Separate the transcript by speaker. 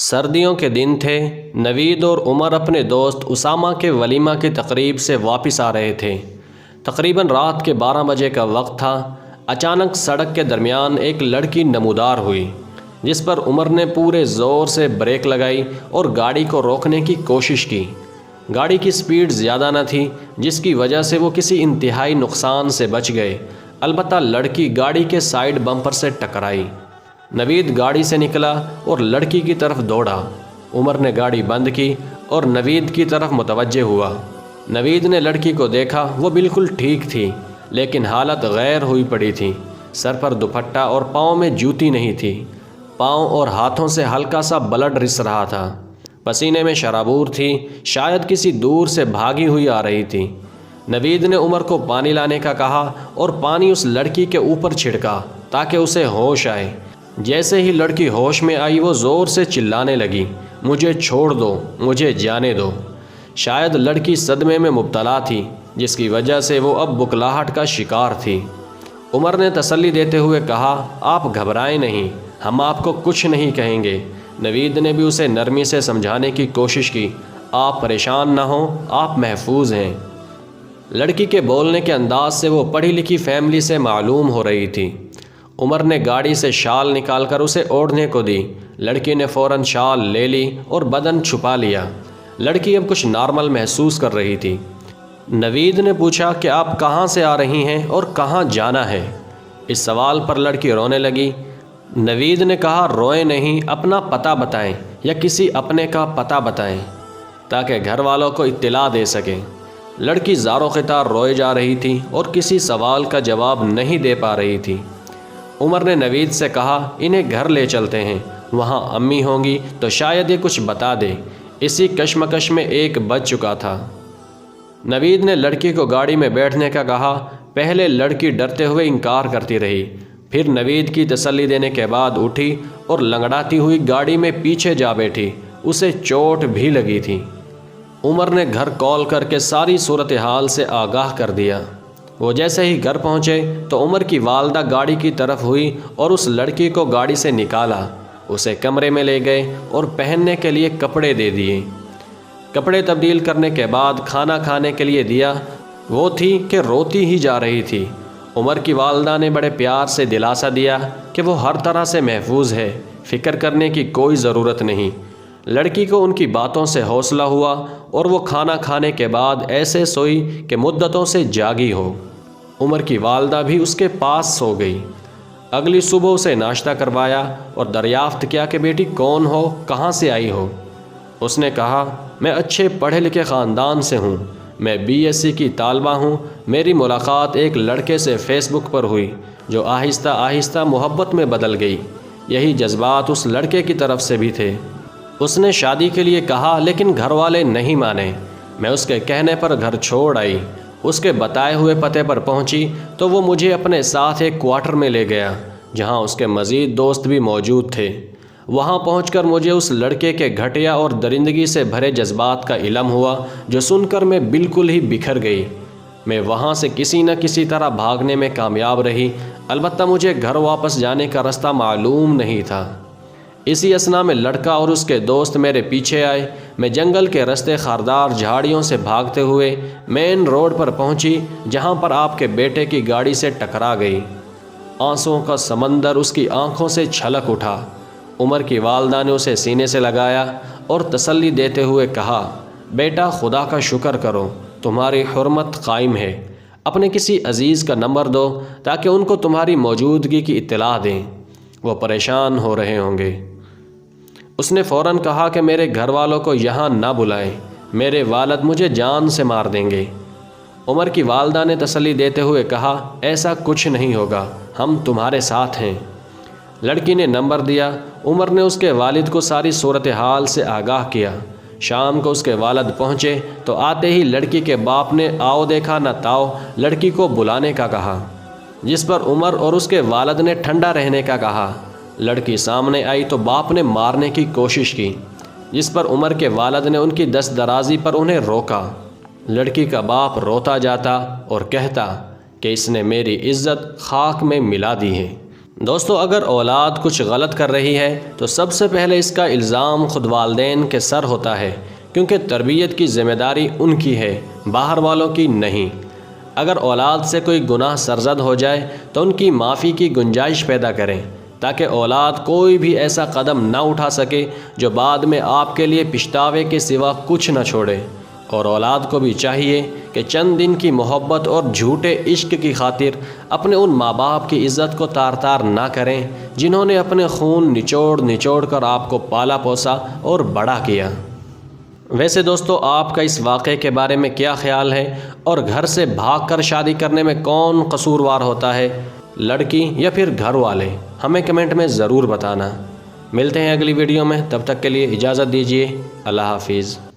Speaker 1: سردیوں کے دن تھے۔ نوید اور عمر اپنے دوست اسامہ کے ولیمہ کی تقریب سے واپس آ رہے تھے۔ تقریباً رات کے 12 بجے کا وقت تھا۔ اچانک سڑک کے درمیان ایک لڑکی نمودار ہوئی، جس پر عمر نے پورے زور سے بریک لگائی اور گاڑی کو روکنے کی کوشش کی۔ گاڑی کی سپیڈ زیادہ نہ تھی، جس کی وجہ سے وہ کسی انتہائی نقصان سے بچ گئے۔ البتہ لڑکی گاڑی کے سائیڈ بمپر سے ٹکرائی۔ نوید گاڑی سے نکلا اور لڑکی کی طرف دوڑا۔ عمر نے گاڑی بند کی اور نوید کی طرف متوجہ ہوا۔ نوید نے لڑکی کو دیکھا، وہ بالکل ٹھیک تھی، لیکن حالت غیر ہوئی پڑی تھی۔ سر پر دوپٹہ اور پاؤں میں جوتی نہیں تھی۔ پاؤں اور ہاتھوں سے ہلکا سا بلڈ رس رہا تھا۔ پسینے میں شرابور تھی، شاید کسی دور سے بھاگی ہوئی آ رہی تھی۔ نوید نے عمر کو پانی لانے کا کہا اور پانی اس لڑکی کے اوپر چھڑکا تاکہ اسے ہوش آئے۔ جیسے ہی لڑکی ہوش میں آئی، وہ زور سے چلانے لگی، مجھے چھوڑ دو، مجھے جانے دو۔ شاید لڑکی صدمے میں مبتلا تھی، جس کی وجہ سے وہ اب بکلاہٹ کا شکار تھی۔ عمر نے تسلی دیتے ہوئے کہا، آپ گھبرائیں نہیں، ہم آپ کو کچھ نہیں کہیں گے۔ نوید نے بھی اسے نرمی سے سمجھانے کی کوشش کی، آپ پریشان نہ ہوں، آپ محفوظ ہیں۔ لڑکی کے بولنے کے انداز سے وہ پڑھی لکھی فیملی سے معلوم ہو رہی تھی۔ عمر نے گاڑی سے شال نکال کر اسے اوڑھنے کو دی۔ لڑکی نے فوراً شال لے لی اور بدن چھپا لیا۔ لڑکی اب کچھ نارمل محسوس کر رہی تھی۔ نوید نے پوچھا کہ آپ کہاں سے آ رہی ہیں اور کہاں جانا ہے؟ اس سوال پر لڑکی رونے لگی۔ نوید نے کہا، روئیں نہیں، اپنا پتہ بتائیں یا کسی اپنے کا پتہ بتائیں تاکہ گھر والوں کو اطلاع دے سکیں۔ لڑکی زار و قطار روئے جا رہی تھی اور کسی سوال کا جواب نہیں دے پا رہی تھی۔ عمر نے نوید سے کہا، انہیں گھر لے چلتے ہیں، وہاں امی ہوں گی تو شاید یہ کچھ بتا دے۔ اسی کشمکش میں 1 بج چکا تھا۔ نوید نے لڑکی کو گاڑی میں بیٹھنے کا کہا۔ پہلے لڑکی ڈرتے ہوئے انکار کرتی رہی، پھر نوید کی تسلی دینے کے بعد اٹھی اور لنگڑاتی ہوئی گاڑی میں پیچھے جا بیٹھی۔ اسے چوٹ بھی لگی تھی۔ عمر نے گھر کال کر کے ساری صورتحال سے آگاہ کر دیا۔ وہ جیسے ہی گھر پہنچے تو عمر کی والدہ گاڑی کی طرف ہوئی اور اس لڑکی کو گاڑی سے نکالا، اسے کمرے میں لے گئے اور پہننے کے لیے کپڑے دے دیے۔ کپڑے تبدیل کرنے کے بعد کھانا کھانے کے لیے دیا۔ وہ تھی کہ روتی ہی جا رہی تھی۔ عمر کی والدہ نے بڑے پیار سے دلاسا دیا کہ وہ ہر طرح سے محفوظ ہے، فکر کرنے کی کوئی ضرورت نہیں۔ لڑکی کو ان کی باتوں سے حوصلہ ہوا اور وہ کھانا کھانے کے بعد ایسے سوئی کہ مدتوں سے جاگی ہو۔ عمر کی والدہ بھی اس کے پاس سو گئی۔ اگلی صبح اسے ناشتہ کروایا اور دریافت کیا کہ بیٹی کون ہو، کہاں سے آئی ہو؟ اس نے کہا، میں اچھے پڑھے لکھے خاندان سے ہوں، میں BSc کی طالبہ ہوں۔ میری ملاقات ایک لڑکے سے فیس بک پر ہوئی جو آہستہ آہستہ محبت میں بدل گئی۔ یہی جذبات اس لڑکے کی طرف سے بھی تھے۔ اس نے شادی کے لیے کہا لیکن گھر والے نہیں مانے۔ میں اس کے کہنے پر گھر چھوڑ آئی۔ اس کے بتائے ہوئے پتے پر پہنچی تو وہ مجھے اپنے ساتھ ایک کوارٹر میں لے گیا جہاں اس کے مزید دوست بھی موجود تھے۔ وہاں پہنچ کر مجھے اس لڑکے کے گھٹیا اور درندگی سے بھرے جذبات کا علم ہوا جو سن کر میں بالکل ہی بکھر گئی۔ میں وہاں سے کسی نہ کسی طرح بھاگنے میں کامیاب رہی، البتہ مجھے گھر واپس جانے کا راستہ معلوم نہیں تھا۔ اسی اثنا میں لڑکا اور اس کے دوست میرے پیچھے آئے۔ میں جنگل کے رستے خاردار جھاڑیوں سے بھاگتے ہوئے مین روڈ پر پہنچی جہاں پر آپ کے بیٹے کی گاڑی سے ٹکرا گئی۔ آنسوؤں کا سمندر اس کی آنکھوں سے چھلک اٹھا۔ عمر کی والدہ نے اسے سینے سے لگایا اور تسلی دیتے ہوئے کہا، بیٹا خدا کا شکر کرو، تمہاری حرمت قائم ہے۔ اپنے کسی عزیز کا نمبر دو تاکہ ان کو تمہاری موجودگی کی اطلاع دیں، وہ پریشان ہو رہے ہوں گے۔ اس نے فوراً کہا کہ میرے گھر والوں کو یہاں نہ بلائیں، میرے والد مجھے جان سے مار دیں گے۔ عمر کی والدہ نے تسلی دیتے ہوئے کہا، ایسا کچھ نہیں ہوگا، ہم تمہارے ساتھ ہیں۔ لڑکی نے نمبر دیا۔ عمر نے اس کے والد کو ساری صورتحال سے آگاہ کیا۔ شام کو اس کے والد پہنچے تو آتے ہی لڑکی کے باپ نے آؤ دیکھا نہ تاؤ لڑکی کو بلانے کا کہا، جس پر عمر اور اس کے والد نے ٹھنڈا رہنے کا کہا۔ لڑکی سامنے آئی تو باپ نے مارنے کی کوشش کی، جس پر عمر کے والد نے ان کی دست درازی پر انہیں روکا۔ لڑکی کا باپ روتا جاتا اور کہتا کہ اس نے میری عزت خاک میں ملا دی ہے۔ دوستو اگر اولاد کچھ غلط کر رہی ہے تو سب سے پہلے اس کا الزام خود والدین کے سر ہوتا ہے، کیونکہ تربیت کی ذمہ داری ان کی ہے، باہر والوں کی نہیں۔ اگر اولاد سے کوئی گناہ سرزد ہو جائے تو ان کی معافی کی گنجائش پیدا کریں، تاکہ اولاد کوئی بھی ایسا قدم نہ اٹھا سکے جو بعد میں آپ کے لیے پچھتاوے کے سوا کچھ نہ چھوڑے۔ اور اولاد کو بھی چاہیے کہ چند دن کی محبت اور جھوٹے عشق کی خاطر اپنے ان ماں باپ کی عزت کو تار تار نہ کریں جنہوں نے اپنے خون نچوڑ نچوڑ کر آپ کو پالا پوسا اور بڑا کیا۔ ویسے دوستو آپ کا اس واقعے کے بارے میں کیا خیال ہے؟ اور گھر سے بھاگ کر شادی کرنے میں کون قصوروار ہوتا ہے، لڑکی یا پھر گھر والے؟ ہمیں کمنٹ میں ضرور بتانا۔ ملتے ہیں اگلی ویڈیو میں، تب تک کے لیے اجازت دیجیے، اللہ حافظ۔